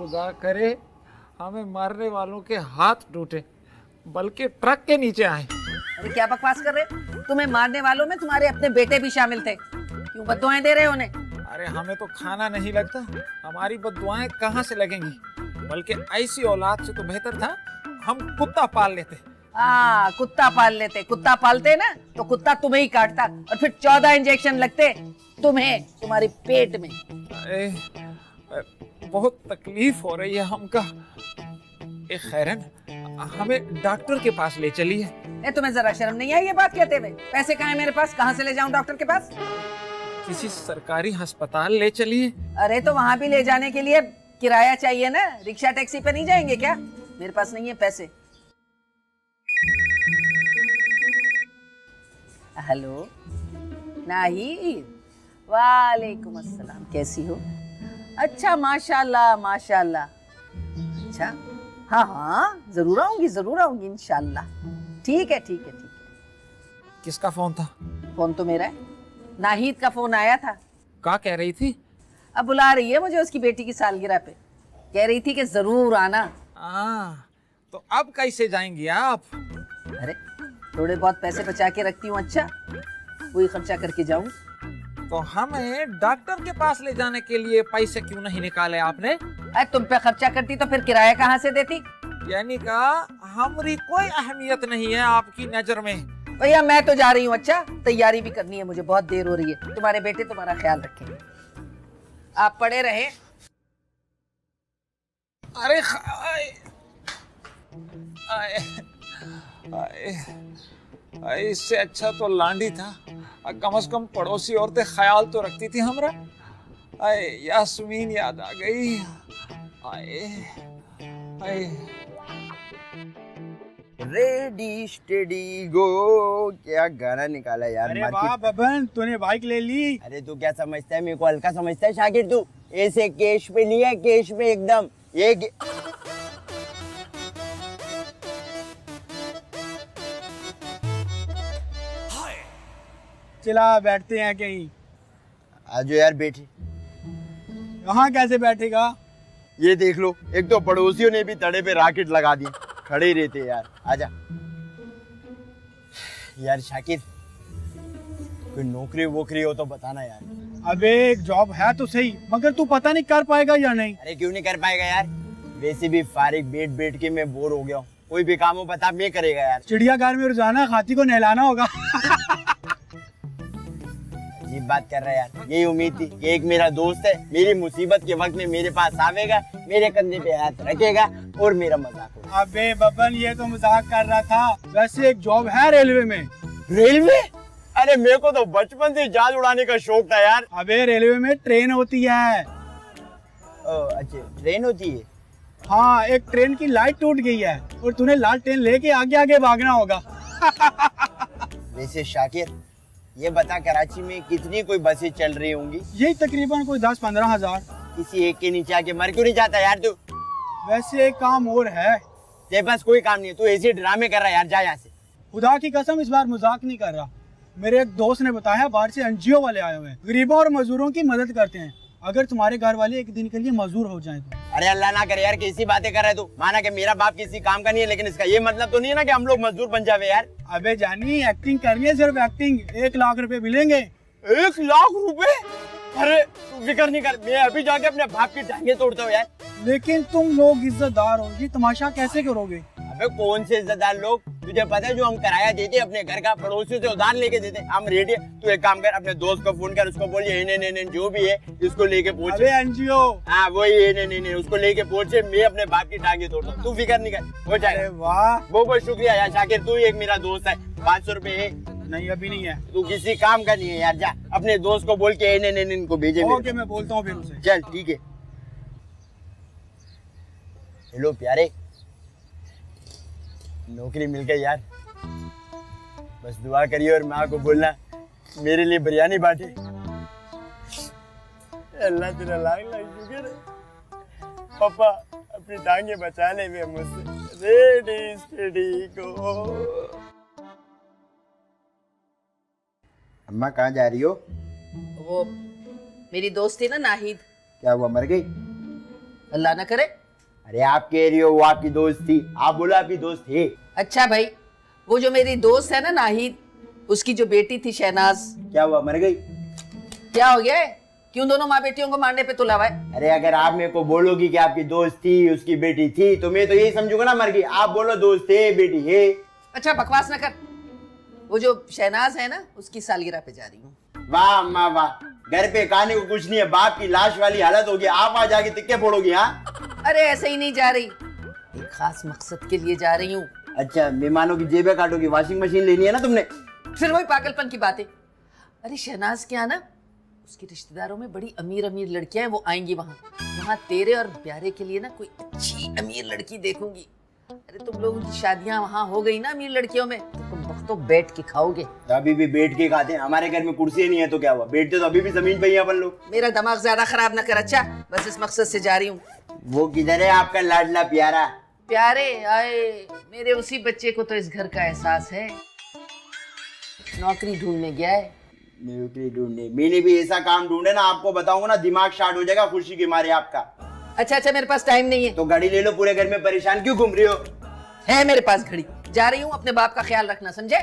खुदा करे हमें मारने वालों के हाथ टूटे, बल्कि ट्रक के नीचे आए। अरे क्या बकवास कर रहे? तुम्हें मारने वालों में तुम्हारे अपने बेटे भी शामिल थे, क्यों बद्दुआएं दे रहे हो उन्हें? अरे हमें तो खाना नहीं लगता, हमारी बद्दुआएं कहाँ से लगेंगी? बल्कि ऐसी औलाद से तो बेहतर था हम कुत्ता पाल लेते। हाँ, कुत्ता पाल लेते। कुत्ता पालते ना तो कुत्ता तुम्हें ही काटता और फिर 14 इंजेक्शन लगते तुम्हें, तुम्हारे पेट में। अरे बहुत तकलीफ हो रही है हमका। खैरन हमें डॉक्टर के पास ले चलिए। तुम्हें जरा शर्म नहीं आई ये बात कहते हुए? पैसे कहाँ है मेरे पास, कहाँ से ले जाऊं डॉक्टर के पास? किसी सरकारी अस्पताल ले चलिए। अरे तो वहां भी ले जाने के लिए किराया चाहिए ना, रिक्शा टैक्सी पे नहीं जाएंगे क्या? मेरे पास नहीं है पैसे। हेलो नाहिद, वालेकुम अस्सलाम, कैसी हो? अच्छा माशाल्लाह माशाल्लाह। अच्छा हाँ हाँ, जरूर आऊंगी इंशाल्लाह। ठीक है ठीक है ठीक है। किसका फोन था? फोन तो मेरा है, नाहिद का फोन आया था। क्या कह रही थी? अब बुला रही है मुझे उसकी बेटी की सालगिरह पे, कह रही थी कि जरूर आना। तो अब कैसे जाएंगी आप? अरे थोड़े बहुत पैसे बचा के रखती हूँ, अच्छा वही खर्चा करके जाऊं। तो हमें डॉक्टर के पास ले जाने के लिए पैसे क्यों नहीं निकाले आपने? अरे तुम पे खर्चा करती तो फिर किराया कहाँ से देती? यानी का हमारी कोई अहमियत नहीं है आपकी नजर में? भैया मैं तो जा रही हूँ, अच्छा तैयारी भी करनी है मुझे, बहुत देर हो रही है। तुम्हारे बेटे तुम्हारा ख्याल रखेंगे, आप पड़े रहे। अरे इससे अच्छा तो लांडी था, कम से कम पड़ोसी औरतें ख्याल तो रखती थी हमरा। आए यास्मीन याद आ गई। आए आए रेडी स्टेडी गो, क्या गाना निकाला यार। अरे वाह बबन, तूने बाइक ले ली। अरे तू क्या समझता है, मेरे को हल्का समझता है शाकिर? तू ऐसे कैश पे लिया, कैश पे एकदम ये चला बैठते हैं कहीं। आजो यार बैठे। यहाँ कैसे बैठेगा? ये देख लो, एक तो पड़ोसियों ने भी तड़े पे राकेट लगा दी, खड़े ही रहते यार। आजा यार शाकिर, कोई नौकरी वोकरी हो तो बताना यार। अबे एक जॉब है तो सही, मगर तू पता नहीं कर पाएगा या नहीं। अरे क्यों नहीं कर पाएगा यार, वैसे भी फारिग बैठ बैठ के मैं बोर हो गया हूँ। कोई भी काम हो बता, मैं करेगा यार। चिड़ियाघर में रोजाना हाथी को नहलाना होगा। अजीब बात कर रहा है यार, यही उम्मीद थी कि एक मेरा दोस्त है, मेरी मुसीबत के वक्त में मेरे पास आवेगा, मेरे कंधे पे हाथ रखेगा और मेरा मजाक होगा। अबे बबन ये तो मजाक कर रहा था, वैसे एक जॉब है रेलवे में। रेलवे? अरे मेरे को तो बचपन से जहाज उड़ाने का शौक था यार। अबे रेलवे में ट्रेन होती है। अच्छा ट्रेन होती है? हाँ, एक ट्रेन की लाइट टूट गई है और तूने लाल ट्रेन लेके आगे आगे भागना होगा। वैसे शाकिर ये बता, कराची में कितनी कोई बसें चल रही होंगी? यही तकरीबन कोई 10-15 हजार। किसी एक के नीचे आके मर क्यों नहीं जाता यार तू? वैसे एक काम और है। तेरे पास कोई काम नहीं है, तू ऐसे ड्रामे कर रहा है यार, जा यहाँ से। खुदा की कसम इस बार मजाक नहीं कर रहा। मेरे एक दोस्त ने बताया बाहर से एनजीओ वाले आए हुए हैं, गरीबों और मजदूरों की मदद करते हैं। अगर तुम्हारे घर वाले एक दिन के लिए मजदूर हो जाएं तो। अरे अल्लाह ना करे यार, कैसी बातें कर रहे तू? माना कि मेरा बाप किसी काम का नहीं है, लेकिन इसका ये मतलब तो नहीं है ना कि हम लोग मजदूर बन जावे यार। अबे जानी, एक्टिंग करनी है, सिर्फ एक्टिंग। 1 लाख रुपए मिलेंगे। 1 लाख रुपए? अरे तू फिक्र नहीं कर, मैं अभी जाके अपने बाप की टांगे तोड़ता हूँ यार। लेकिन तुम लोग इज्जतदार हो, ये तमाशा कैसे करोगे? अबे कौन से इज्जतदार लोग? तुझे पता है जो हम किराया देते अपने घर का, पड़ोसियों से उधार लेके देते, हम रेडी। तू एक काम कर, अपने दोस्त को फोन कर, उसको बोल ये जो भी है इसको लेके पहुंच। अबे एनजीओ। हाँ वही नहीं उसको लेके पहुंचे, मैं अपने बाप की टांगे तोड़ता हूँ। तू फिक्र नहीं कर, हो जाएगा। वाह, बहुत बहुत शुक्रिया यार शाकिर, तू एक मेरा दोस्त है। 500 रुपए है? नहीं अभी नहीं है। तू किसी काम का नहीं है यार, जा अपने दोस्त को बोल के इनको भेजे। ओके मैं बोलता हूँ फिर उसे। चल ठीक है। हेलो प्यारे, नौकरी मिल गई यार, बस दुआ करिए और माँ को बोलना मेरे लिए बिरयानी बांटे। अल्लाह तेरा लाख लाख शुक्र है। पापा अपनी टांगे बचा ले वे मुझसे। रेडी स्टेडी गो। अम्मा कहाँ जा रही हो? वो मेरी दोस्त थी ना नाहिद। क्या हुआ, मर गई? अल्लाह ना करे। अरे आप कह रही हो वो आपकी दोस्त थी, आप बोलो आपकी दोस्त है। अच्छा भाई, वो जो मेरी दोस्त है ना नाहिद, उसकी जो बेटी थी शहनाज, क्या हुआ, मर गई? क्या हो गया है? क्यों दोनों माँ बेटियों को मारने पे तुला हुआ है? अरे अगर आप मेरे को बोलोगी कि आपकी दोस्त थी, उसकी बेटी थी, तो मैं तो यही समझूंगा ना मर गई। आप बोलो दोस्त है, बेटी है। अच्छा बकवास ना कर। वो जो शहनाज है ना, उसकी सालगिरह पे जा रही हूँ। वाह अम्मा वाह, घर पे खाने को कुछ नहीं है, बाप की लाश वाली हालत होगी, आप वहां जाके तिक्के फोड़ोगी? हाँ अरे ऐसे ही नहीं जा रही, एक खास मकसद के लिए जा रही हूँ। अच्छा, मेहमानों की जेबें काटोगी? वॉशिंग मशीन लेनी है ना तुमने? फिर वही पागलपन की बातें। अरे शहनाज क्या ना, उसके रिश्तेदारों में बड़ी अमीर अमीर लड़कियां हैं, वो आएंगी वहां तेरे और प्यारे के लिए ना कोई अच्छी अमीर लड़की देखूंगी। अरे तुम लोगों की शादियां वहां हो गई ना अमीर लड़कियों में, तो तुम वक्तों बैठ के खाओगे। तो अभी भी बैठ के खाते हैं, हमारे घर में कुर्सी नहीं है तो क्या हुआ, बैठते तो अभी भी जमीन पे ही हैं अपन लोग। मेरा दिमाग ज्यादा खराब ना कर। अच्छा बस इस मकसद से जा रही हूँ। वो किधर है आपका लाडला प्यारा? प्यारे आए मेरे, उसी बच्चे को तो इस घर का एहसास है। नौकरी ढूंढने गया है। नौकरी ढूंढने? मैंने भी ऐसा काम ढूंढे ना, आपको बताऊंगा ना, दिमाग शार्ट हो जाएगा खुशी के मारे आपका। अच्छा मेरे पास टाइम नहीं है। तो गाड़ी ले लो, पूरे घर में परेशान क्यों घूम रही हो? है मेरे पास घड़ी, जा रही हूँ। अपने बाप का ख्याल रखना, समझे?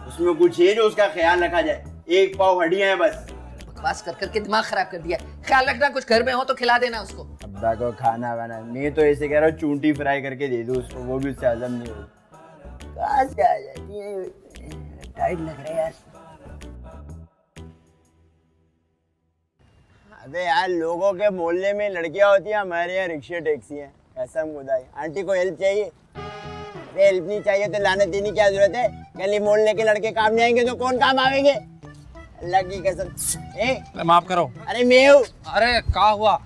उसमें कुछ है जो उसका ख्याल रखा जाए? एक पाव हड्डियां हैं बस। बकवास कर करके दिमाग खराब कर दिया। ख्याल रखना, कुछ घर में हो तो खिला देना उसको। अब्बा को खाना वाना मैं तो ऐसे कह रहा हूँ, चूंटी फ्राई करके दे दो उसको, वो भी उससे हजम नहीं होगी। कहाँ से आ जाती है, टाइट लग रहा है यार। अबे यार, लोगों के मोहल्ले में लड़कियां होती हैं, हमारे यहाँ रिक्शे टैक्सी है। कसम खुदाई, आंटी को हेल्प चाहिए? अरे हेल्प नहीं चाहिए तो लानत देने की क्या जरूरत है? गली मोहल्ले के लड़के काम नहीं आएंगे तो कौन काम आवेंगे? अल्लाह की कसम। माफ करो। अरे मैं हूँ। अरे क्या हुआ?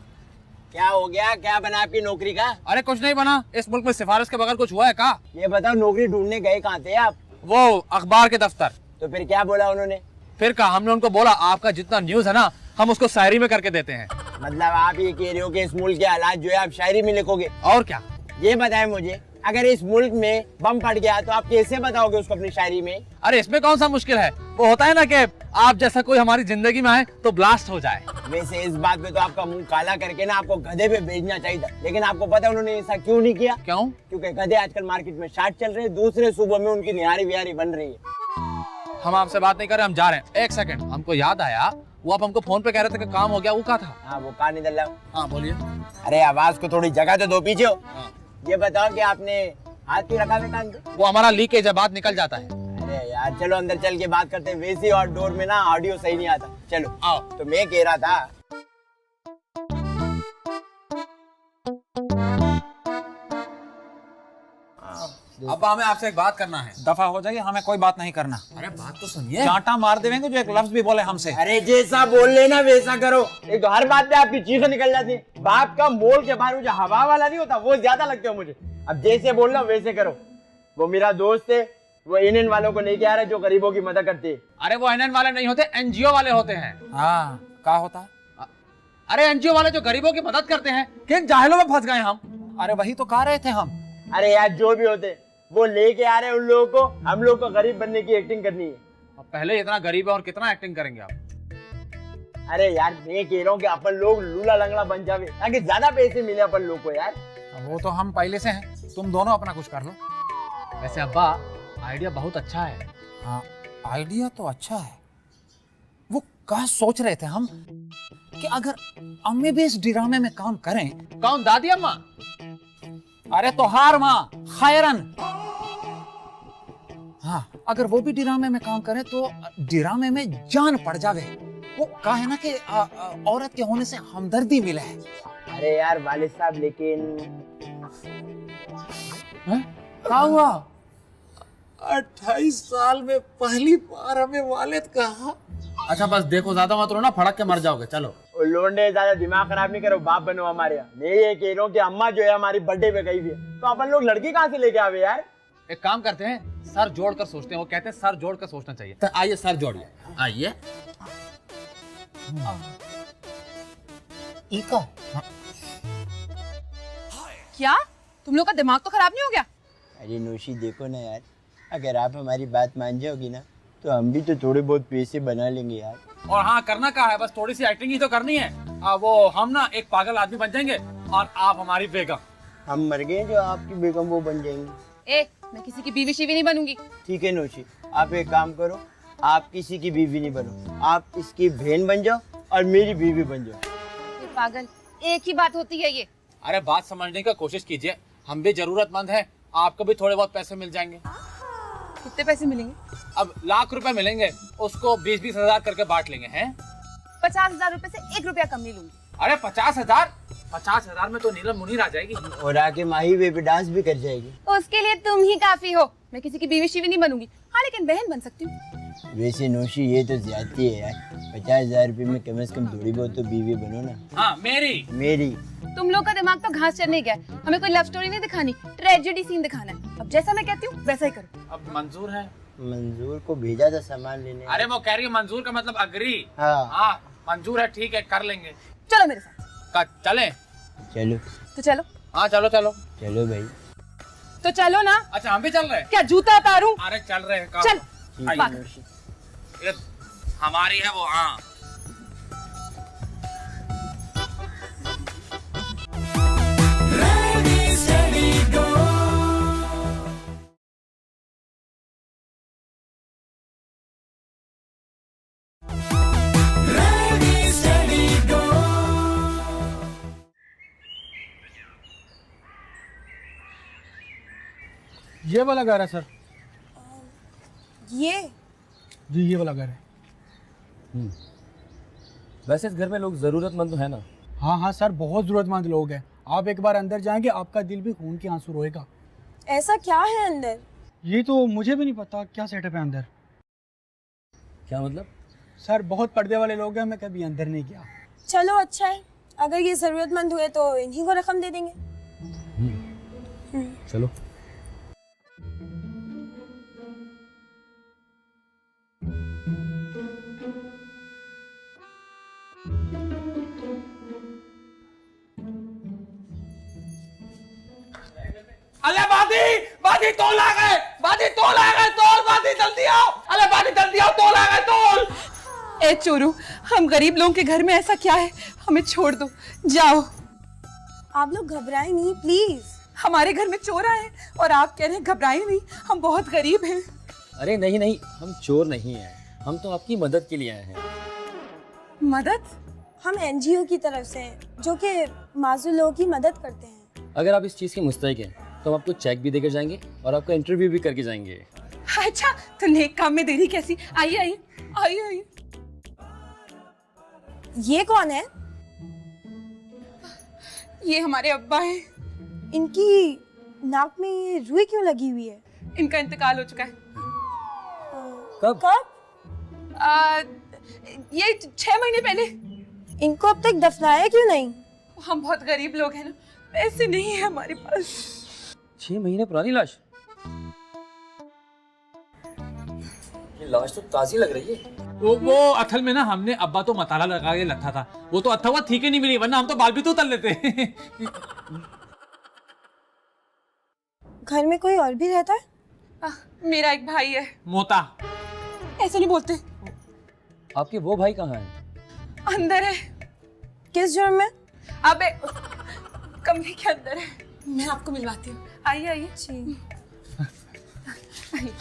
क्या हो गया? क्या बना आपकी नौकरी का? अरे कुछ नहीं बना, इस मुल्क में सिफारिश के बगैर कुछ हुआ है क्या? ये बताओ, नौकरी ढूंढने गए कहाँ थे आप? वो अखबार के दफ्तर। तो फिर क्या बोला उन्होंने? फिर कहा, हमने उनको बोला आपका जितना न्यूज है ना, हम उसको शायरी में करके देते हैं। मतलब आप ये कह रहे हो कि इस मुल्क के हालात जो है आप शायरी में लिखोगे? और क्या? ये बताएं मुझे, अगर इस मुल्क में बम फट गया तो आप कैसे बताओगे उसको अपनी शायरी में? अरे इसमें कौन सा मुश्किल है, वो होता है ना कि आप जैसा कोई हमारी जिंदगी में आए तो ब्लास्ट हो जाए। वैसे इस बात पे तो आपका मुंह काला करके ना आपको गधे पे भेजना चाहिए था, लेकिन आपको पता है उन्होंने ऐसा क्यों नहीं किया? क्यों? क्योंकि गधे आजकल मार्केट में शार्ट चल रहे हैं, दूसरे सूबों में उनकी निहारी विहारी बन रही है। हम आपसे बात नहीं कर रहे, हम जा रहे हैं। एक सेकंड, हमको याद आया, वो आप हमको फोन पे कह रहे थे कि काम हो गया, वो क्या था? हाँ, वो कहा नहीं दल्ला। हाँ बोलिए। अरे आवाज को थोड़ी जगह तो दो, पीछे हो। हाँ। ये बताओ कि आपने हाथ क्यों रखा है कान पे? वो हमारा लीकेज है, बात निकल जाता है। अरे यार चलो अंदर चल के बात करते हैं, वैसे और डोर में ना ऑडियो सही नहीं आता। चलो आओ। तो मैं कह रहा था, अब हमें आपसे एक बात करना है। दफा हो जाइए, हमें कोई बात नहीं करना। अरे बात तो सुनिए। चांटा मार देंगे जो एक लफ्ज भी बोले हमसे। अरे जैसा बोल लेना वैसा करो। एक तो हर बात पे आपकी चीखें निकल जाती है। बाप का मोल के बाहर जो हवा वाला नहीं होता, वो ज्यादा लगते हो मुझे। अब जैसे बोल रहा हूं वैसे करो। वो मेरा दोस्त है, वो इंडियन वालों को लेके आ रहा है जो गरीबों की मदद करते हैं। अरे वो एनएन वाले नहीं होते, एनजीओ वाले होते हैं। हाँ, क्या होता है? अरे एनजीओ वाले जो गरीबों की मदद करते हैं। किन जाहिलों में फंस गए हम। अरे वही तो कह रहे थे हम। अरे यार जो भी होते, वो लेके आ रहे हैं उन लोगों को, हम लोग को गरीब बनने की एक्टिंग करनी है। अब पहले इतना गरीब है और कितना एक्टिंग करेंगे आप? अरे यार मैं कह रहा हूँ कि अपन लोग लूला लंगड़ा बन जावे ताकि ज्यादा पैसे मिले अपन लोग को यार। वो तो हम पहले से हैं, तुम दोनों अपना कुछ कर लो। वैसे अब्बा आइडिया बहुत अच्छा है। हाँ, आइडिया तो अच्छा है। वो क्या सोच रहे थे हम कि अगर अम्मी भी इस ड्रामे में काम करें। कौन, दादी अम्मा? अरे तो हार माँ खैरन। हाँ, अगर वो भी ड्रामे में काम करें तो ड्रामे में जान पड़ जावे। वो कहा है ना कि औरत के होने से हमदर्दी मिले है। अरे यार वालिद साहब, लेकिन क्या हुआ? 28 साल में पहली बार हमें वालिद कहा। अच्छा बस देखो, ज्यादा मत रोना, फड़क के मर जाओगे। चलो लोंडे ज्यादा दिमाग खराब नहीं करो, बाप बनो हमारे यहाँ। मैं ये कह रहा हूँ कि अम्मा जो है हमारी बर्थडे पे गई हुई है, तो अपन लोग लड़की कहाँ से लेके आवे यार? एक काम करते हैं, सर जोड़कर सोचते हैं। वो कहते हैं सर जोड़कर सोचना चाहिए। तो आइए सर जोड़िए, आइए। इका क्या तुम लोग का दिमाग तो खराब नहीं हो गया? अरे नौशी देखो ना यार, अगर आप हमारी बात मान जाओगी ना तो हम भी तो थोड़े बहुत पैसे बना लेंगे यार। और हाँ, करना क्या है, बस थोड़ी सी एक्टिंग ही तो करनी है। वो हम ना एक पागल आदमी बन जाएंगे और आप हमारी बेगम। हम मर गए जो आपकी बेगम वो बन जाएंगी। ए, मैं किसी की बीवी शीवी नहीं बनूंगी। ठीक है नौशी, आप एक काम करो, आप किसी की बीवी नहीं बनो, आप इसकी बहन बन जाओ और मेरी बीवी बन जाओ। ये पागल, एक ही बात होती है ये। अरे बात समझने का कोशिश कीजिए, हम भी जरूरतमंद हैं, आपको भी थोड़े बहुत पैसे मिल जाएंगे। कितने पैसे मिलेंगे? अब लाख रुपए मिलेंगे, उसको 20-20 हजार करके बांट लेंगे हैं। 50,000 रुपए से 1 रुपया कम नहीं लूंगी। अरे 50,000? 50,000 में तो नीलम मुनीर आ जाएगी। और आके माही बेबी डांस भी कर जाएगी। उसके लिए तुम ही काफी हो। मैं किसी की बीवी शीवी नहीं बनूंगी। हाँ, लेकिन बहन बन सकती हूँ। वैसे नौशी ये तो ज्यादती है यार, 50,000 रुपए में कम से कम थोड़ी बहुत तो बीवी बनो ना। हाँ मेरी। मेरी। तुम लोग का दिमाग तो घास चरने गया है। हमें कोई लव स्टोरी नहीं दिखानी, ट्रेजेडी सीन दिखाना है। अब जैसा मैं कहती हूँ वैसा ही करो। अब मंजूर है? मंजूर को भेजा था सामान लेने। अरे वो कह रही है मंजूर का मतलब अग्री। हाँ। हाँ मंजूर है, ठीक है कर लेंगे। चलो मेरे साथ। चले? चलो। तो चलो। हाँ चलो चलो। चलो भाई। तो चलो ना। अच्छा हम भी चल रहे हैं? क्या जूता उतारूं? अरे चल रहे हैं। चल। ठीक है पागल। नौशी। ये हमारी है वो। हाँ ये वाला घर है सर। ये जी ये वाला घर है। वैसे इस घर में लोग जरूरतमंद तो है ना? हाँ हाँ सर, बहुत ज़रूरतमंद लोग हैं। आप एक बार अंदर जाएंगे आपका दिल भी खून के आंसू रोएगा। ऐसा क्या है अंदर? ये तो मुझे भी नहीं पता क्या सेटअप है अंदर। क्या मतलब? सर बहुत पर्दे वाले लोग हैं, मैं कभी अंदर नहीं गया। चलो अच्छा है, अगर ये जरूरतमंद हुए तो इन्हीं को रकम दे देंगे। चलो। अरे बादी तोल आ गए, बादी जल्दी आओ। अरे बादी जल्दी आओ, तोल आ गए, तोल। ए चोरू, हम गरीब लोगों के घर में ऐसा क्या है? हमें छोड़ दो, जाओ। आप लोग घबराएं नहीं प्लीज। हमारे घर में चोर आए और आप कह रहे हैं घबराए नहीं, हम बहुत गरीब हैं। अरे नहीं नहीं, हम चोर नहीं हैं, हम तो आपकी मदद के लिए आए हैं। मदद? हम एनजीओ की तरफ से हैं, जो कि माजूर लोगों की मदद करते हैं। अगर आप इस चीज़ के मुस्तहिक हैं तो हम आपको चेक भी देकर जाएंगे और आपका इंटरव्यू भी करके जाएंगे। अच्छा, तो नेक काम में देरी कैसी? आइए आइए आइए आइए। ये कौन है? ये हमारे अब्बा हैं। इनकी नाक में ये रुई क्यों लगी हुई है? इनका इंतकाल हो चुका है। कब? ये 6 महीने पहले। इनको अब तक दफनाया क्यों नहीं? हम बहुत गरीब लोग हैं ना, पैसे नहीं है हमारे पास। 6 महीने पुरानी लाश? ये लाश तो ताजी लग रही है। वो असल में ना हमने अब्बा तो मसाला लगा के रखा था, वो तो अथवा ठीक ही नहीं मिली, वरना हम तो बाल भी तो तल लेते। घर में कोई और भी रहता है? मेरा एक भाई है। मोता। ऐसे नहीं बोलते। आपके वो भाई कहाँ हैं? अंदर है। किस जुर्म में? अबे कमरे के अंदर है, मैं आपको मिलवाती हूँ। आइए आइए। जी। आइए।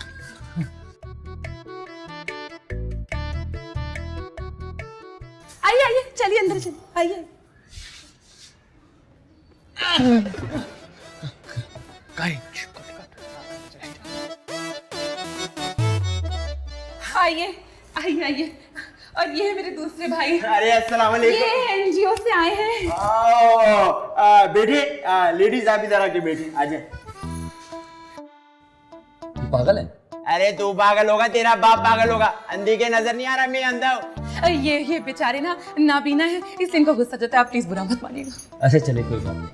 आइए आइए, चलिए अंदर चलिए। आइए। आइए आइए आइए। और ये है मेरे दूसरे भाई। अरे अस्सलाम वालेकुम। ये एनजीओ से आए हैं। बेटी, लेडीज आप इधर आके बैठी, आजा। ये पागल है? अरे तू पागल होगा, तेरा बाप पागल होगा। अंधी के नजर नहीं आ रहा मैं अंधा हूँ। ये बेचारे ना नाबीना है, इसलिए इनको गुस्सा जाता है। आप प्लीज बुरा मत मानिएगा। अच्छा चले, कोई बात नहीं।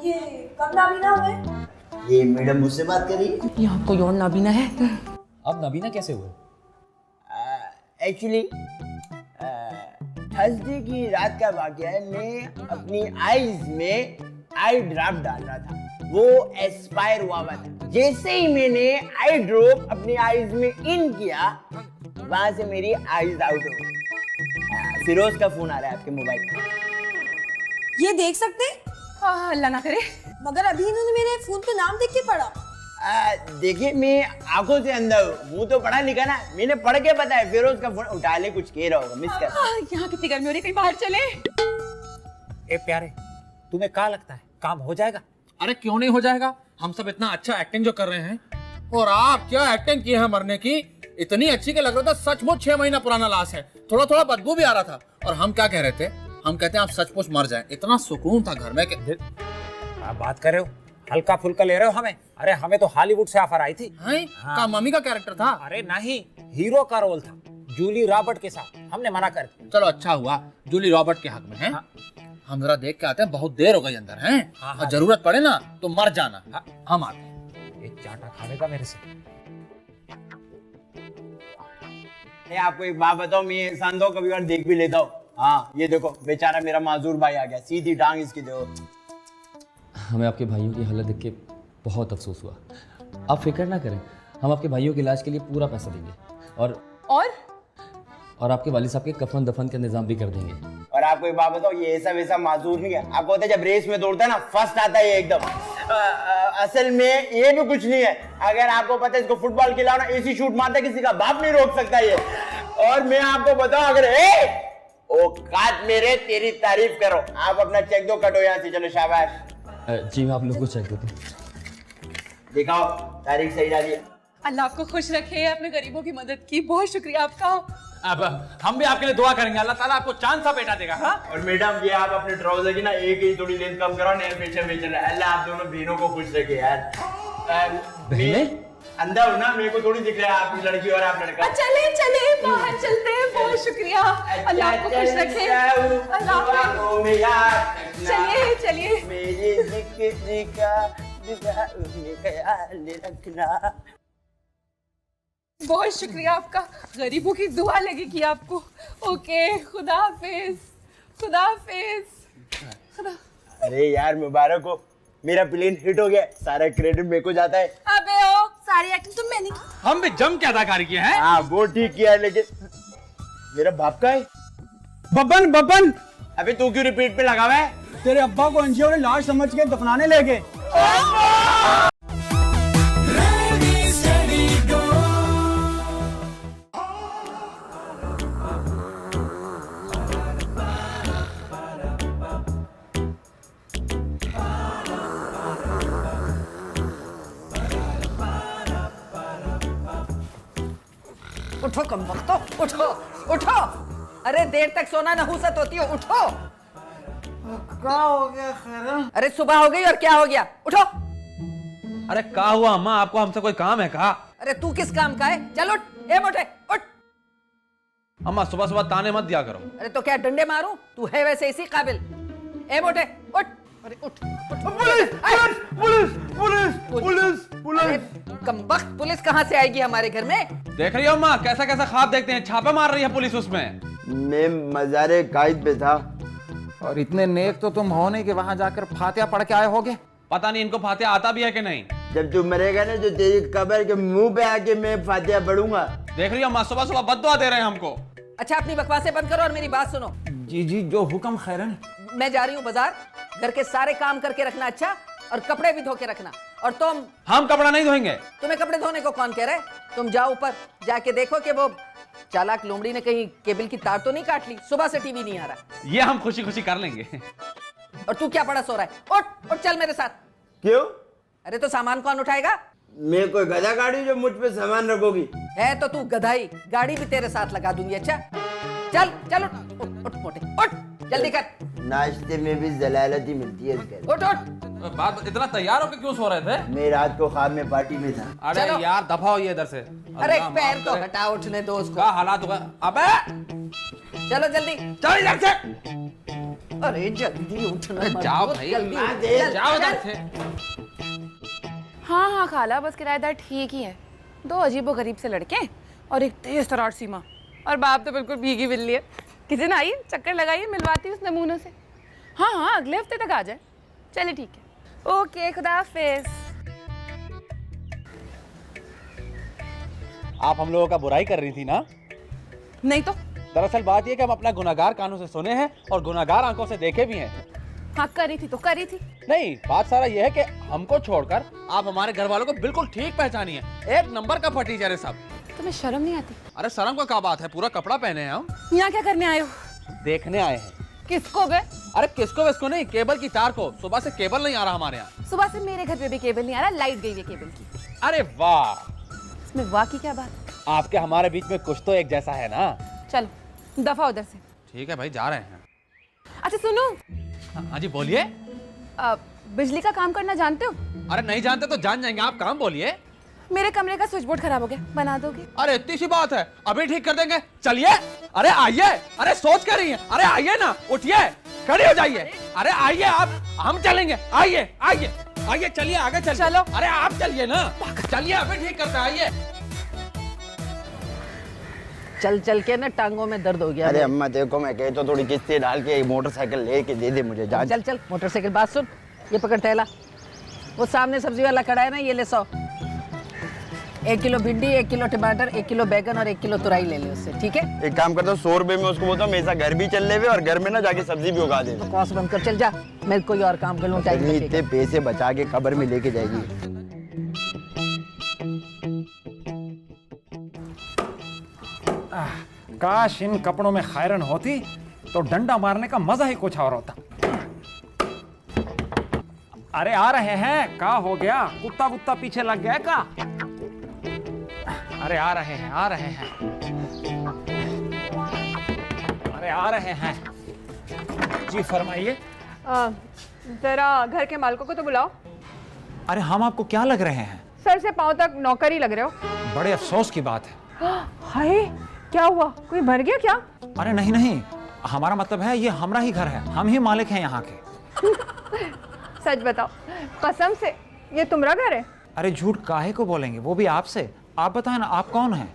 ये कब नाबीना हुए? ये मैडम मुझसे बात कर रही है। यहाँ कोई और नाबीना है? आप नाबीना कैसे हुए? एक्चुअली थर्सडे की रात का वाकया है। मैं अपनी आईज में आई ड्रॉप डाल रहा था, वो एक्सपायर हुआ था। जैसे ही मैंने आई ड्रॉप अपनी आईज में इन किया, वहां से मेरी आईज आउट हो गई। फिरोज का फोन आ रहा है आपके मोबाइल पर। ये देख सकते हैं? हाँ, अल्लाह ना करे। मगर अभी इन्होंने मेरे फोन पे नाम देख के पढ़ा। देखिए मैं आंखों से अंधा हूँ, वो तो पढ़ा लिखा ना, मैंने पढ़ के पता है। फिरोज का फोन उठा ले, कुछ कह रहा होगा, मिस कर। यहाँ कितनी गर्मी हो रही है, कहीं बाहर चले। ए प्यारे, तुम्हें क्या लगता है काम हो जाएगा? अरे क्यों नहीं हो जाएगा, हम सब इतना अच्छा एक्टिंग जो कर रहे हैं। और आप क्या एक्टिंग की है मरने की, इतनी अच्छी कि लग रहा था सचमुच 6 महीना पुराना लाश है। थोड़ा थोड़ा बदबू भी आ रहा था। और हम क्या कह रहे थे, हम कहते हैं आप सचमुच मर जाएं। इतना सुकून था घर में कि आप बात कर रहे हो, हल्का फुल्का ले रहे हो हमें। अरे हमें तो हॉलीवुड से ऑफर आई थी। का मम्मी का कैरेक्टर था। अरे नहीं, हीरो का रोल था जूली रॉबर्ट के साथ, हमने मना कर दिया। चलो अच्छा हुआ जूली रॉबर्ट के हक में है। हम जरा देख के आते हैं, बहुत देर हो गई अंदर हैं। और जरूरत पड़े ना तो मर जाना। हम आते हैं। एक चाटा खाने का मेरे से। आपको एक बात बताओ, मैं संदो कभी बार देख भी लेता हूँ। हाँ ये देखो, बेचारा मेरा माजूर भाई आ गया, सीधी टांग इसकी देखो। हमें आपके भाइयों की हालत देख के बहुत अफसोस हुआ। आप फिक्र ना करें, हम आपके भाइयों के इलाज के लिए पूरा पैसा देंगे। और आपके वालिद साहब के कफन दफन का इंतजाम भी कर देंगे। और आपको एक बात बताओ, ये ऐसा वैसा माजूर नहीं है। आपको होता है जब रेस में दौड़ता है ना, फर्स्ट आता है ये एकदम। असल में ये भी कुछ नहीं है। अगर आपको पता है इसको फुटबॉल खिलाओ ना, ऐसी शूट मारता है किसी का बाप नहीं रोक सकता ये। और मैं आपको बताऊं, अगर औकात मेरे तेरी तारीफ करो। आप अपना चेक दो, कटो यहाँ से, चलो शाबाश। जी मैं आप लोगों को चेक देता हूँ। दिखाओ तारीख सही डाली है। अल्लाह आपको खुश रखे, आपने गरीबों की मदद की, बहुत शुक्रिया आपका। अब हम भी आपके लिए दुआ करेंगे, अल्लाह ताला आपको चांद सा बेटा देगा। हाँ और मैडम ये आप अपने ट्राउजर की ना एक ही थोड़ी लेंथ कम करो, नेल फेशियल में चल रहा है। अल्लाह आप दोनों बहनों को खुश रखे यार। बहनें? अंधा हूं ना, मेरे को थोड़ी दिख रहा है आप लड़की और आप लड़का। चले चले बाहर चलते हैं, बहुत शुक्रिया। अल्लाह आपको खुश रखे। चलिए चलिए। मेरी जिक्र का ख्याल रखना। बहुत शुक्रिया आपका, गरीबों की दुआ लगेगी आपको। ओके, खुदा हाफिज, खुदा हाफिज। अरे यार मुबारक हो, मेरा प्लेन हिट हो गया, सारा क्रेडिट मेरे को जाता है। अबे ओ, सारी एक्टिंग तो मैंने की। हम भी जम के अदाकारी किए हैं। हाँ वो ठीक किया है, लेकिन मेरा बाप का है। बब्बन बब्बन, अबे तू क्यों रिपीट पे लगा हुआ है? तेरे अब्बा को एनजीओ ने लाश समझ के दफनाने ले गए। उठो कम वक्त, उठो उठो। अरे देर तक सोना नहुसत होती है, उठो। क्या हो गया खैर? अरे सुबह हो गई और क्या हो गया, उठो। अरे क्या हुआ अम्मा, आपको हमसे कोई काम है कहा? अरे तू किस काम का है, चल उठ। ए मोटे उठ। अम्मा सुबह सुबह ताने मत दिया करो। अरे तो क्या डंडे मारूं, तू है वैसे इसी काबिल। ए मोटे उठ। अरे उठ उठ। पुलिस पुलिस पुलिस पुलिस अरे पुलिस। कमबख्त, पुलिस कहाँ से आएगी हमारे घर में? देख रही हो अम्मा, कैसा कैसा ख्वाब देखते हैं, छापा मार रही है पुलिस उसमें। मैं मज़ारे कायद पे था। और इतने नेक तो तुम हो नहीं कि वहां जाकर फातिहा पढ़ के आए होगे। पता नहीं इनको फातिहा आता भी है कि नहीं। जब तू मरेगा ना, जो तेरी कब्र के मुंह पे आके मैं फातिहा पढ़ूंगा। देख रही हो अम्मा, सुबह सुबह बद्दुआ दे रहे हैं हमको। अच्छा अपनी बकवासें बंद करो और मेरी बात सुनो। जी जी, जो हुक्म खैरन। मैं जा रही हूँ बाजार, घर के सारे काम करके रखना, अच्छा, और कपड़े भी धो के रखना। और तुम? हम कपड़ा नहीं धोएंगे। तुम्हें कपड़े धोने को कौन कह रहा है? तुम जाओ ऊपर, जाके देखो कि वो चालाक लोमड़ी ने कहीं केबल की तार तो नहीं काट ली। सुबह से टीवी नहीं आ रहा। ये हम खुशी खुशी कर लेंगे। और तू क्या पड़ा सो रहा है? उठ उठ, चल मेरे साथ। क्यों? अरे तो सामान कौन उठाएगा? मैं कोई गधा गाड़ी जो मुझ पे सामान रखोगी? है तो तू गधाई, गाड़ी भी तेरे साथ लगा दूंगी। अच्छा चल चल, उठ उठ उठ मोटे, उठ जल्दी कर। नाश्ते में भी जलालत ही मिलती है इसके। उठ उठ। बात इतना तैयार होकर क्यों सो रहे थे? मैं रात को ख्वाब में पार्टी में था। अरे चलो। यार दफा हो ये इधर से। अरे अल्लाह पैर माफ तो करे। हटा, उठने दो उसको। क्या हालात होगा? अबे चलो जल्दी। चल इधर से। अरे जल्दी उठना मत, जाओ बहुत भाई, जल्दी उठ, दे, चल, जाओ इधर चल। से। हाँ हाँ खाला, बस किराएदार ठीक ही है। 2 अजीबो गरीब से लड़के और एक तेज तरार सीमा, और बाप तो बिल्कुल भीगी बिल्ली है। किसी दिन आइए, चक्कर लगाइए, मिलवाती उस नमूनों से। हाँ हाँ, अगले हफ्ते तक आ जाए। चलिए ठीक है, ओके, खुदा हाफिज। आप हम लोगों का बुराई कर रही थी ना? नहीं तो दरअसल बात यह कि हम अपना गुनाहगार कानों से सुने हैं और गुनाहगार आंखों से देखे भी हैं। हाँ करी थी तो करी थी। नहीं, बात सारा ये है कि हमको छोड़कर आप हमारे घर वालों को बिल्कुल ठीक पहचानी है। एक नंबर का फटीचर है सब। तुम्हें शर्म नहीं आती? अरे शर्म का क्या बात है, पूरा कपड़ा पहने हैं हम। यहाँ क्या करने आए हो? देखने आए हैं। किसको बे? अरे किसको विसको नहीं, केबल की तार को। सुबह से केबल नहीं आ रहा हमारे यहाँ। सुबह से मेरे घर पे भी केबल नहीं आ रहा, लाइट गई है केबल की। अरे वाह, इसमें वाह की क्या बात? आपके हमारे बीच में कुछ तो एक जैसा है ना। चलो दफा उधर से। ठीक है भाई, जा रहे हैं। अच्छा सुनो, हाँ जी बोलिए। बिजली का काम करना जानते हो? अरे नहीं जानते तो जान जाएंगे, आप काम बोलिए। मेरे कमरे का स्विच बोर्ड खराब हो गया, बना दोगे? अरे इतनी सी बात है, अभी ठीक कर देंगे। चलिए। अरे आइए। अरे सोच कर रही हैं? अरे आइए ना, उठिए, खड़ी हो जाइए। अरे आइए आप, हम चलेंगे। आइए आइए आइए, चलिए आगे चलिए। चलो। अरे आप चलिए ना, चलिए अभी ठीक करते हैं, आइए। चल चल के ना टांगों में दर्द हो गया। अरे अम्मा देखो, मैं कहे तो थोड़ी किस्तें डाल के मोटरसाइकिल लेके दे दे मुझे। जा चल चल मोटरसाइकिल। बात सुन, ये पकड़ थैला, वो सामने सब्जी वाला खड़ा है ना, ये ले 100। 1 किलो भिंडी, 1 किलो टमाटर, 1 किलो बैगन और 1 किलो तुरई ले ले उससे, ठीक है? एक काम करता हूँ, 100 रुपए में उसको बोलता हूँ मेरा घर भी चल ले और घर में ना जाके सब्जी भी उगा दे। कौस बंद कर, चल जा, मैं कोई और काम कर लूँ। इतने पैसे बचा के कब्र में लेके जाएगी। काश इन कपड़ों में खैरन होती तो डंडा मारने का मजा ही कुछ और होता। अरे आ रहे हैं, का हो गया? कुत्ता कुत्ता पीछे लग गया का? अरे आ रहे हैं, आ रहे हैं, अरे आ रहे हैं। जी फरमाइए। जरा घर के मालिकों को तो बुलाओ। अरे हम आपको क्या लग रहे हैं? सर से पांव तक नौकर ही लग रहे हो। बड़े अफसोस की बात है। हाय, क्या हुआ? कोई मर गया क्या? अरे नहीं नहीं, हमारा मतलब है ये हमारा ही घर है, हम ही मालिक हैं यहाँ के। सच बताओ, कसम से ये तुम्हारा घर है? अरे झूठ काहे को बोलेंगे, वो भी आपसे। आप बताएं ना, आप कौन हैं?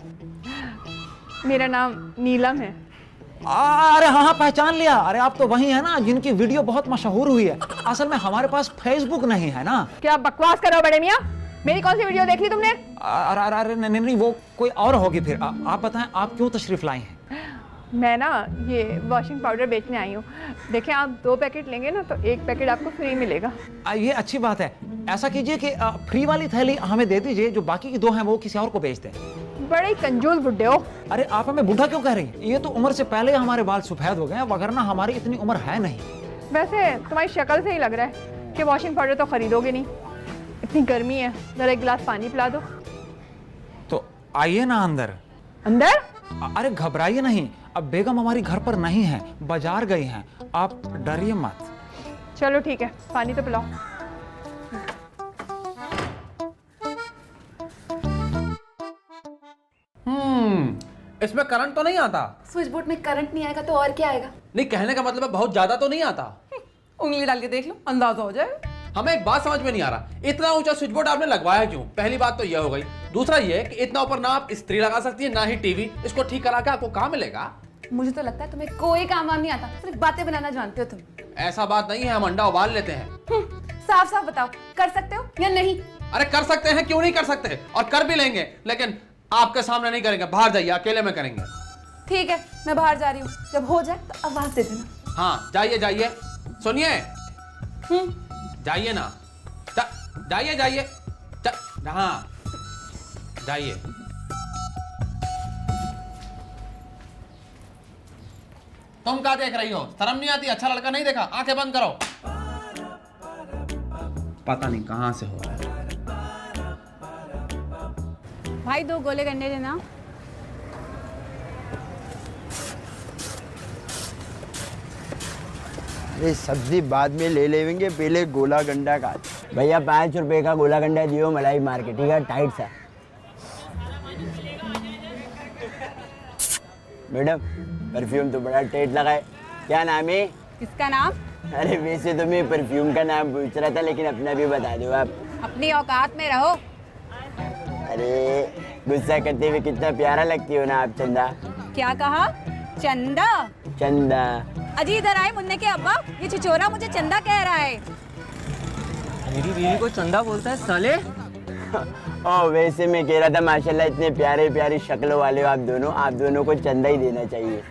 मेरा नाम नीलम है। अरे हाँ हाँ, पहचान लिया। अरे आप तो वही है ना जिनकी वीडियो बहुत मशहूर हुई है। असल में हमारे पास फेसबुक नहीं है ना। क्या बकवास कर रहे हो बड़े मियाँ? मेरी कौन सी वीडियो देख ली तुमने? अरे नहीं नहीं, वो कोई और होगी फिर। आप बताएं, आप क्यों तशरीफ लाई हैं? मैं ना ये वॉशिंग पाउडर बेचने आई हूँ। देखें, आप 2 पैकेट लेंगे ना तो 1 पैकेट आपको फ्री मिलेगा। ये अच्छी बात है। ऐसा कीजिए कि फ्री वाली थैली हमें दे दीजिए, जो बाकी की 2 हैं वो किसी और को बेच दें। बड़े ही कंजूस बुड्ढे हो। अरे आप हमें बूढ़ा क्यों कह रही हैं? ये तो उम्र से पहले हमारे बाल सफेद हो गए हैं, वगरना हमारी इतनी उम्र है नहीं। वैसे तुम्हारी शक्ल से ही लग रहा है कि वॉशिंग पाउडर तो खरीदोगे नहीं। इतनी गर्मी है, जरा 1 गिलास पानी पिला दो। तो आइए ना अंदर। अंदर? अरे घबराइए नहीं, अब बेगम हमारी घर पर नहीं है, बाजार गई हैं। आप डरिए मत। चलो ठीक है, पानी तो पिलाओ। इसमें करंट तो नहीं आता? स्विच बोर्ड में करंट नहीं आएगा तो और क्या आएगा? नहीं, कहने का मतलब है बहुत ज्यादा तो नहीं आता। उंगली डाल के देख लो, अंदाजा हो जाएगा। हमें एक बात समझ में नहीं आ रहा, इतना ऊंचा स्विच बोर्ड आपने लगवाया क्यों? पहली बात तो यह हो गई। दूसरा ये कि इतना ऊपर ना आप इस्त्री लगा सकती है ना ही टीवी। इसको ठीक करा के आपको कहाँ मिलेगा? मुझे तो लगता है तुम्हें कोई काम वाम नहीं आता, सिर्फ बातें बनाना जानते हो तुम। ऐसा बात नहीं है, हम अंडा उबाल लेते हैं। साफ साफ बताओ, कर सकते हो या नहीं? अरे कर सकते हैं, क्यों नहीं कर सकते, और कर भी लेंगे, लेकिन आपके सामने नहीं करेंगे। बाहर जाइए, अकेले में करेंगे। ठीक है, मैं बाहर जा रही हूँ, जब हो जाए तो आवाज दे देना। हाँ जाइए जाइए, सुनिए, जाइए ना, जाइए जाइए, हाँ जाइए। तुम क्या देख रही हो? शर्म नहीं आती? अच्छा लड़का नहीं देखा? आंखें बंद करो। पता नहीं कहां से हो रहा है। भाई 2 गोले गंडे देना। ये सब्जी बाद में ले लेंगे, पहले गोला गंडा का। भैया 5 रुपए का गोला गंडा दियो, मलाई मार के, ठीक है? टाइट सा। मैडम परफ्यूम तो बड़ा टाइट लगा है, क्या नाम है? किसका नाम? अरे वैसे तो मैं परफ्यूम का नाम पूछ रहा था, लेकिन अपना भी बता दो आप। अपनी औकात में रहो। अरे गुस्सा करते हुए कितना प्यारा लगती हो ना आप, चंदा। क्या कहा? चंदा? चंदा। अजी इधर आए मुन्ने के अब्बा, ये छिछोरा मुझे चंदा कह रहा है। मेरी बीवी को चंदा बोलता है साले? ओ वैसे मैं कह रहा था, माशाल्लाह इतने प्यारे प्यारी शक्लों वाले हो आप दोनों को चंदा ही देना चाहिए।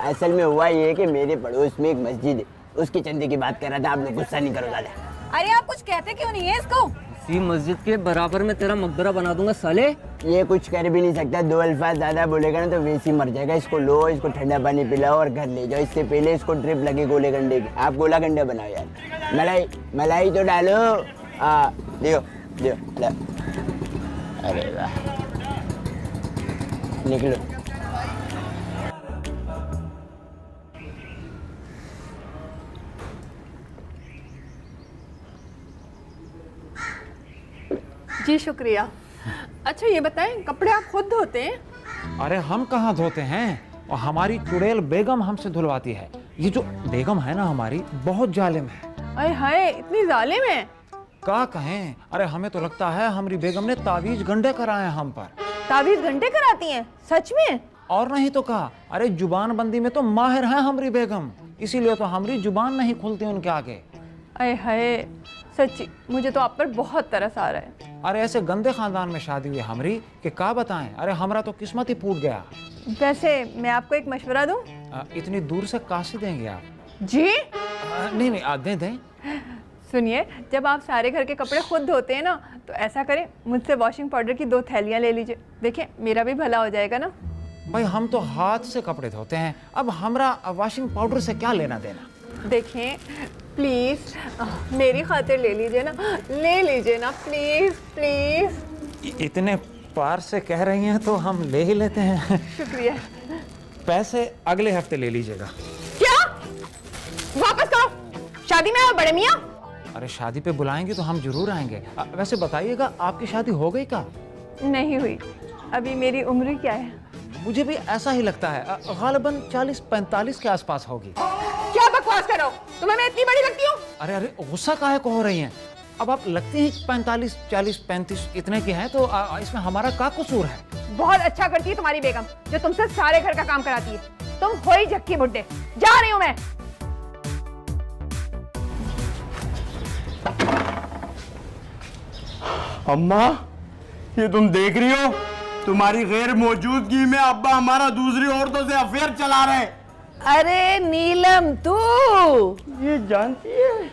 असल में हुआ ये है कि मेरे पड़ोस में एक मस्जिद है, उसके चंदे की बात कर रहा था। आप लोग गुस्सा नहीं करो दादा। अरे आप कुछ कहते क्यों नहीं है इसको? इसी मस्जिद के बराबर में तेरा मकबरा बना दूंगा साले। ये कुछ कर भी नहीं सकता। 2 अल्फाज ज्यादा बोलेगा ना तो वैसे ही मर जाएगा। इसको लो, इसको ठंडा पानी पिलाओ और घर ले जाओ। इससे पहले इसको ड्रिप लगे गोले गंडे की। आप गोला गंडा बनाओ यार। मलाई मलाई तो डालो। दियो दियो ला। अरे वाह, निकलो। जी शुक्रिया। अच्छा ये बताएं, कपड़े आप खुद धोते हैं? अरे हम कहाँ धोते हैं, और हमारी चुड़ैल बेगम हमसे धुलवाती है। ये जो बेगम है ना हमारी, बहुत जालिम है। अरे हाय, इतनी जालिम है? क्या कहें, अरे हमें तो लगता है हमारी बेगम ने तावीज गंडे कराए हैं हम पर। ताबीज घंटे कराती हैं? सच में? और नहीं तो कहा, अरे जुबान बंदी में तो माहिर है हमारी बेगम, इसीलिए तो हमारी जुबान नहीं खुलती उनके आगे। अरे हाय, सच्ची मुझे तो आप पर बहुत तरस आ रहा है। अरे ऐसे गंदे खानदान में शादी हुई हमारी कि क्या बताएं। अरे हमारा तो किस्मत ही फूट गया। वैसे मैं आपको एक मशवरा दूं? इतनी दूर से काशी देंगे आप? जी नहीं नहीं, दें दें। सुनिए, जब आप सारे घर के कपड़े खुद धोते हैं ना, तो ऐसा करें, मुझसे वॉशिंग पाउडर की 2 थैलियां ले लीजिए। देखिए मेरा भी भला हो जाएगा ना। भाई हम तो हाथ से कपड़े धोते हैं, अब हमरा वॉशिंग पाउडर से क्या लेना देना। देखें प्लीज, मेरी खातिर ले लीजिए ना, ले लीजिए ना प्लीज प्लीज। इतने पार से कह रही हैं तो हम ले ही लेते हैं। शुक्रिया। पैसे अगले हफ्ते ले लीजिएगा। क्या? वापस करो। शादी में आओ बड़े मियाँ। अरे शादी पे बुलाएंगे तो हम जरूर आएंगे। वैसे बताइएगा, आपकी शादी हो गई क्या? नहीं हुई, अभी मेरी उम्र क्या है? मुझे भी ऐसा ही लगता है, गालिबन 40-45 के आसपास होगी। क्या बकवास करो, तुम्हें मैं इतनी बड़ी लगती हूँ? अरे अरे, गुस्सा काहे को हो रही हैं? अब आप लगती हैं 45, 40, 35 इतने की हैं, तो इसमें हमारा क्या कसूर है? बहुत अच्छा करती है तुम्हारी बेगम, जो तुमसे सारे घर का काम कराती है। तुम हो ही झक्की बुड्ढे। जा रही हूँ मैं। अम्मा, ये तुम देख रही हो, तुम्हारी गैर मौजूदगी में अब्बा हमारा दूसरी औरतों से अफेयर चला रहे। अरे नीलम, तू ये जानती है?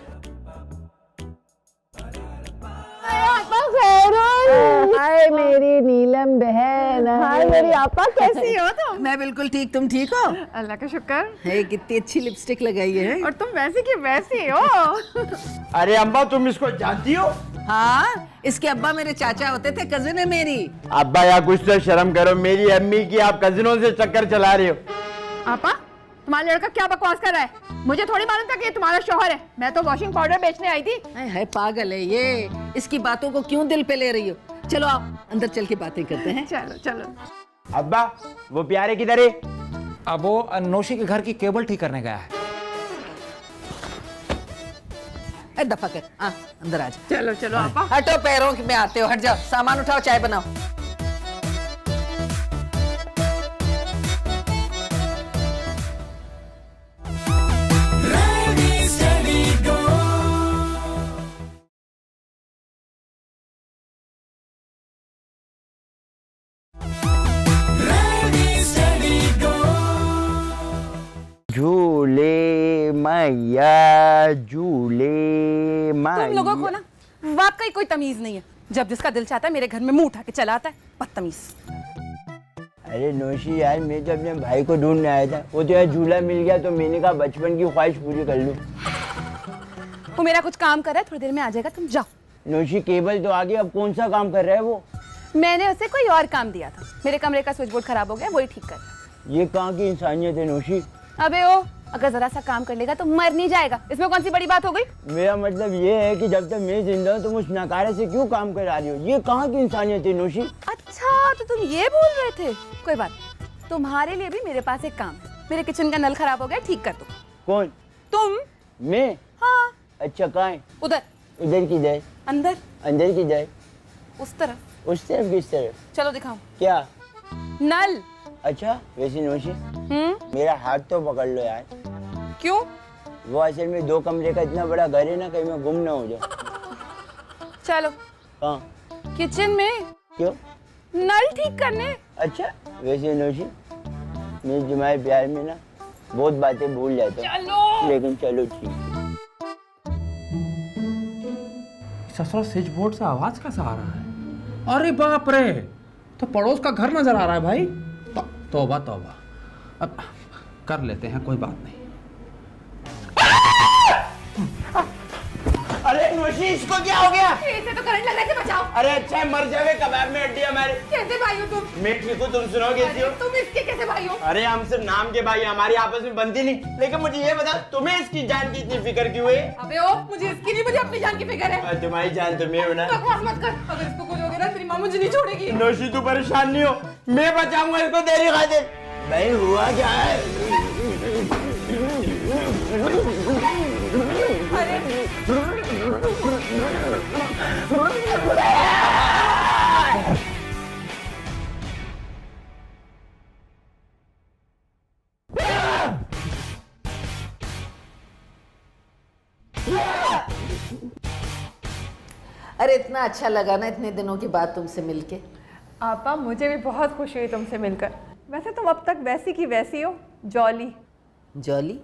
हाय मेरी नीलम बहन। हाय मेरी आपा, कैसी हो तुम? मैं बिल्कुल ठीक, तुम ठीक हो? अल्लाह का शुक्र। है, कितनी अच्छी लिपस्टिक लगाई है। और तुम वैसी की वैसी हो। अरे अम्मा, तुम इसको जानती हो? हाँ, इसके अब्बा मेरे चाचा होते थे, कजिन है मेरी। अब्बा यार कुछ तो शर्म करो, मेरी अम्मी की आप कजिनों से चक्कर चला रहे हो। आपा, तुम्हारा लड़का क्या बकवास कर रहा है? मुझे थोड़ी मालूम था कि ये तुम्हारा शौहर है। मैं तो वॉशिंग पाउडर बेचने आई थी। है पागल है ये, इसकी बातों को क्यों दिल पे ले रही हो? चलो आओ अंदर चल के बातें करते हैं। चलो चलो। अब्बा, वो प्यारे किधर है? अब वो नौशी के घर की केबल ठीक करने गया है। दफा कर, अंदर आ जा। चलो चलो आपा। हटो, पैरों में आते हो, हट जाओ। सामान उठाओ, चाय बनाओ। झूले मैया, झूले मैया। तुम लोगों को ना वाकई कोई तमीज नहीं है। जब जिसका दिल चाहता है मेरे घर में मुंह उठा के चला आता है, बदतमीज। अरे नौशी यार, मैं तो अपने भाई को ढूंढने आया था, वो तो यार झूला मिल गया, तो मैंने कहा बचपन की ख्वाहिश पूरी कर लूं। वो मेरा कुछ काम कर रहा है, थोड़ी देर में आ जाएगा, तुम जाओ। नौशी केबल तो आ गई, अब कौन सा काम कर रहा है वो? मैंने उसे कोई और काम दिया था। मेरे कमरे का स्विच बोर्ड खराब हो गया, वही ठीक कर रहा है। ये कहाँ की इंसानियत है नौशी? अबे ओ, अगर जरा सा काम कर लेगा तो मर नहीं जाएगा, इसमें कौन सी बड़ी बात हो गई? मेरा मतलब ये है कि जब तक मैं जिंदा हूँ तुम उस नकारे से क्यों काम करा रही हो? ये कहाँ की इंसानियत है नौशी? अच्छा, तो तुम ये बोल रहे थे। कोई बात, तुम्हारे लिए भी मेरे पास एक काम है। मेरे किचन का नल खराब हो गया, ठीक कर दो। कौन? तुम। मैं? हाँ। अच्छा, कहाँ है? उधर। उधर की जाए? अंदर। अंदर की जाए? उस तरफ। उस तरफ? किस तरफ? चलो दिखाओ। क्या? नल। अच्छा, वैसे नौशी मेरा हाथ तो पकड़ लो यार। क्यों? वो असल में 2 कमरे का इतना बड़ा घर है ना, कहीं मैं गुम ना हो जाऊं। चलो। कहाँ? किचन में। क्यों? नल ठीक करने। अच्छा, वैसे नौशी मैं तुम्हारे प्यार में ना बहुत बातें भूल जाते हो, लेकिन चलो ठीक है। ससुर स्विच बोर्ड से आवाज कैसा आ रहा है? अरे बाप रे, तो पड़ोस का घर नजर आ रहा है भाई। तौबा तौबा, अब कर लेते हैं, कोई बात नहीं। अरे नौशी, इसको क्या हो गया? इसे तो करंट लग रहा है, इसे बचाओ। अरे अच्छा मर जावे, कबाब में हड्डी हमारी। कैसे भाई हो तुम? मैं ठीक हूँ, तुम सुनो कैसी हो? तुम इसके कैसे भाई हो? अरे हम सिर्फ नाम के भाई, हमारी आपस में बनती नहीं। लेकिन मुझे ये बता, तुम्हें इसकी जान की इतनी फिक्र क्यों है? अबे ओ, मुझे इसकी नहीं, मुझे अपनी जान की फिक्र है। तुम्हारी जान तुम्हें हो ना। बकवास मत कर, अगर इसको कुछ हो गया ना तेरी माँ मुझे नहीं छोड़ेगी। नौशी तू परेशान नहीं हो, मैं बचाऊंगा इसको तेरी खातिर। भाई हुआ क्या है? अरे इतना अच्छा लगा ना इतने दिनों के बाद तुमसे मिलके। आपा मुझे भी बहुत खुशी हुई तुमसे मिलकर। वैसे तुम अब तक वैसी की वैसी हो, जॉली। जॉली?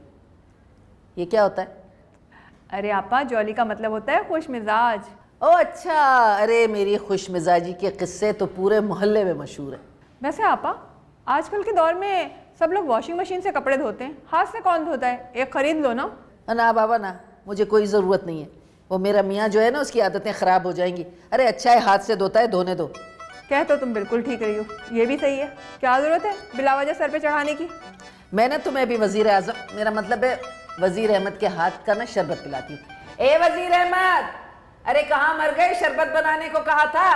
ये क्या होता है? अरे आपा, जॉली का मतलब होता है खुश मिजाज। ओ अच्छा, अरे मेरी खुश मिजाजी के किस्से तो पूरे मोहल्ले में मशहूर है। वैसे आपा, आजकल के दौर में सब लोग वॉशिंग मशीन से कपड़े धोते हैं, हाथ से कौन धोता है? एक खरीद लो ना। ना बाबा ना, मुझे कोई ज़रूरत नहीं है। वो मेरा मियाँ जो है ना, उसकी आदतें ख़राब हो जाएंगी। अरे अच्छा है हाथ से धोता है, धोने दो। कह तो तुम बिल्कुल ठीक रही हो, ये भी सही है। क्या ज़रूरत है बिला वजह सर पे चढ़ाने की? मैंने तुम्हें भी वज़ीर आज़म, मेरा मतलब है वज़ीर अहमद के हाथ का ना शरबत पिलाती हूँ। ए वज़ीर अहमद, अरे कहाँ मर गए? शरबत बनाने को कहा था।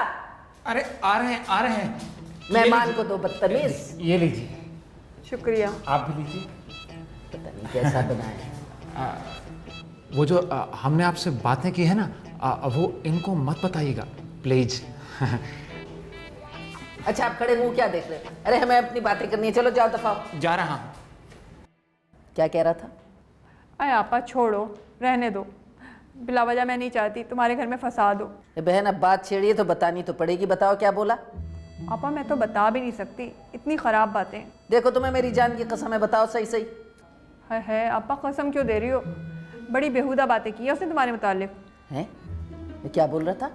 अरे आ रहे हैं, आ रहे हैं। मेहमान को दो, बदतमीज। ये लीजिए। शुक्रिया। आप भी लीजिए। पता नहीं कैसा बनाया। वो जो हमने आपसे बातें की है ना, वो इनको मत बताइएगा प्लीज। अच्छा आप खड़े मुंह क्या देख रहे हैं? अरे हमें अपनी बातें करनी है, चलो जाओ दफाओ। जा रहा हूँ। क्या कह रहा था? अरे आपा छोड़ो, रहने दो। बिला वजह मैं नहीं चाहती तुम्हारे घर में फसाद हो। बहन अब बात छेड़िए तो बतानी तो पड़ेगी। बताओ क्या बोला? आपा मैं तो बता भी नहीं सकती, इतनी ख़राब बातें। देखो तुम्हें मेरी जान की कसम है, बताओ सही सही। है आपा, कसम क्यों दे रही हो? बड़ी बेहुदा बातें की है उसने तुम्हारे मुतालिक। हैं? ये क्या बोल रहा था?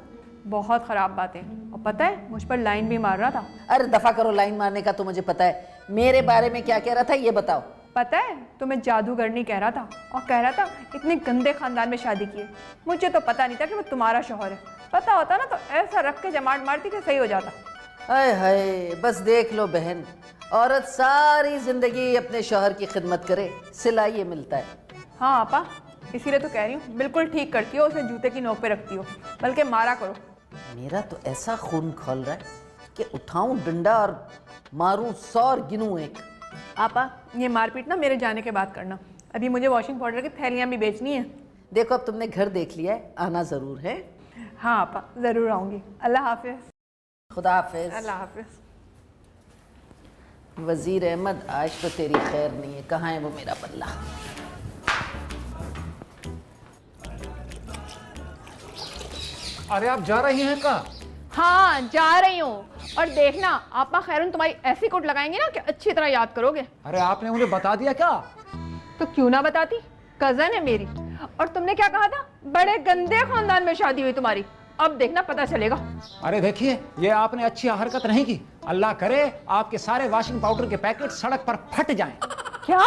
बहुत ख़राब बातें। और पता है मुझ पर लाइन भी मार रहा था। अरे दफा करो, लाइन मारने का तो मुझे पता है। मेरे बारे में क्या कह रहा था ये बताओ। पता है तुम्हें जादूगरनी कह रहा था, और कह रहा था इतने गंदे खानदान में शादी की है। मुझे तो पता नहीं था कि वो तुम्हारा शौहर है। पता होता ना तो ऐसा रख के जमाट मारती कि सही हो जाता। हाय हाय, बस देख लो बहन, औरत सारी जिंदगी अपने शौहर की खिदमत करे, सिला ये मिलता है। हाँ आपा, इसीलिए तो कह रही हूँ, बिल्कुल ठीक करती हो, उसे जूते की नोक पे रखती हो, बल्कि मारा करो। मेरा तो ऐसा खून खोल रहा है कि उठाऊं डंडा और मारूं 100 और गिनूं 1। आपा ये मारपीट ना मेरे जाने के बाद करना। अभी मुझे वॉशिंग पाउडर की थैलियाँ भी बेचनी है। देखो अब तुमने घर देख लिया है, आना ज़रूर है। हाँ आपा, ज़रूर आऊँगी। अल्लाह हाफिज़। खुदा हाफिज। अल्लाह हाफिज़। वज़ीर अहमद, आज तो तेरी खैर नहीं है। कहाँ है वो मेरा बल्ला? अरे आप जा रही हैं का? हाँ जा रही हूँ, और देखना आपा खैरून तुम्हारी ऐसी कोट लगाएंगे ना कि अच्छी तरह याद करोगे। अरे आपने मुझे बता दिया क्या? तो क्यों ना बताती, कजन है मेरी। और तुमने क्या कहा था? बड़े गंदे खानदान में शादी हुई तुम्हारी। अब देखना पता चलेगा। अरे देखिए, ये आपने अच्छी हरकत नहीं की। अल्लाह करे आपके सारे वॉशिंग पाउडर के पैकेट सड़क पर फट जाएं। क्या?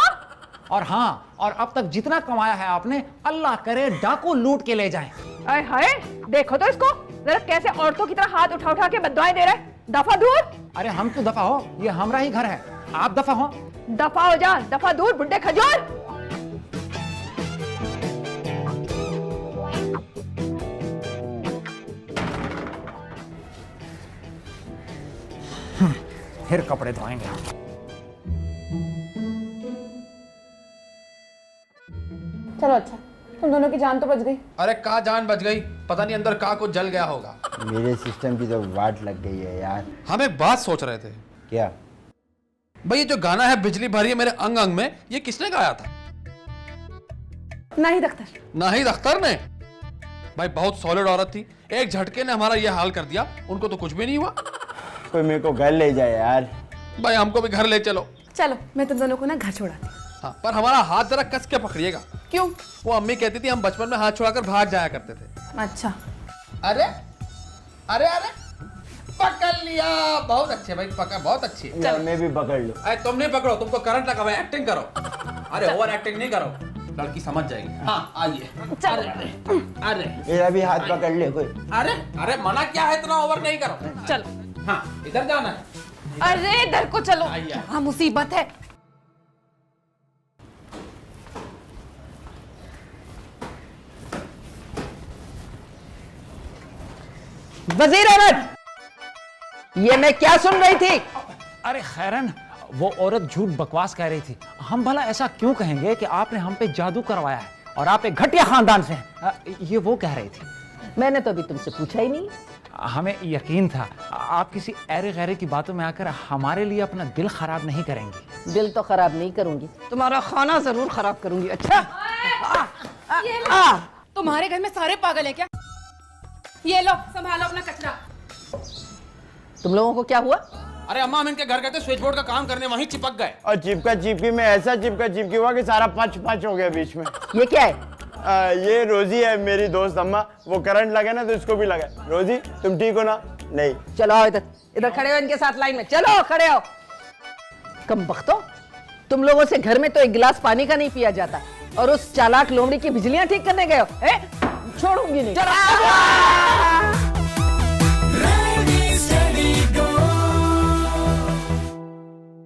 और हाँ, और अब तक जितना कमाया है आपने, अल्लाह करे डाकू लूट के ले जाएं। अरे हाय, देखो तो इसको जरा कैसे औरतों की तरह हाथ उठा उठा के बददुआएं दे रहा है। दफा दूर। अरे हम क्यों दफा हो, ये हमारा ही घर है। आप दफा हो। दफा हो जा, दफा दूर बुड्ढे खजूर। फिर कपड़े धोएंगे। चलो अच्छा, तुम दोनों की जान तो बच गई। अरे का जान बच गई, पता नहीं अंदर का कुछ जल गया होगा। मेरे सिस्टम की तो वाट लग गई है यार। हम एक बात सोच रहे थे। क्या? भाई ये जो गाना है बिजली भरी है मेरे अंग अंग में, ये किसने गाया था? नाहिद अख्तर। नाहिद अख्तर ने? भाई बहुत सॉलिड औरत थी, एक झटके ने हमारा ये हाल कर दिया। उनको तो कुछ भी नहीं हुआ। कोई मेरे को घर ले जाए यार। भाई हमको भी घर ले चलो। चलो मैं तुम दोनों को ना घर छोड़ाती हूँ। हाँ, पर हमारा हाथ जरा कस के पकड़िएगा। क्यों? वो अम्मी कहती थी हम बचपन में हाथ छुड़ाकर भाग जाया करते थे। अच्छा, अरे अरे अरे पकड़ लिया, बहुत अच्छे भाई, पकड़ बहुत अच्छी। मैं भी पकड़ लूं। अरे तुम नहीं पकड़ो, तुमको करंट लगा हुआ है, एक्टिंग करो। अरे ओवर एक्टिंग नहीं करो, लड़की समझ जाएगी। हाँ आइए। अरे अरे अरे मेरा भी हाथ पकड़ ले कोई। अरे अरे मना क्या है, इतना ओवर नहीं करो। चलो। हाँ इधर जाना है। अरे इधर को चलो, आइए। हाँ मुसीबत है। वजीर अहमद, ये मैं क्या सुन रही थी? अरे खैरन, वो औरत झूठ बकवास कह रही थी। हम भला ऐसा क्यों कहेंगे कि आपने हम पे जादू करवाया है और आप एक घटिया खानदान से हैं। ये वो कह रही थी। मैंने तो अभी तुमसे पूछा ही नहीं। हमें यकीन था आप किसी ऐरे गैरे की बातों में आकर हमारे लिए अपना दिल खराब नहीं करेंगी। दिल तो खराब नहीं करूंगी, तुम्हारा खाना जरूर खराब करूंगी। अच्छा तुम्हारे घर में सारे पागल हैं क्या? ये लो, संभालो अपना कचरा। तुम लोगों को क्या हुआ? अरे अम्मा, हम इनके घर गए थे, स्विच बोर्ड का काम करने, वहीं चिपक गए। और चिपका चिपकी में ऐसा चिपका चिपकी हुआ कि सारा पच पच हो गया बीच में। ये क्या है? ये रोजी है मेरी दोस्त अम्मा, वो करंट लगा ना तो इसको भी लगा। रोजी तुम ठीक हो ना? नहीं। चलो आओ इधर, इधर खड़े हो इनके साथ लाइन में। चलो खड़े हो। कम बख्तो, तुम लोगों से घर में तो एक गिलास पानी का नहीं पिया जाता और उस चालाक लोमड़ी की बिजलियां ठीक करने गए हो? छोड़ूंगी नहीं। चलो।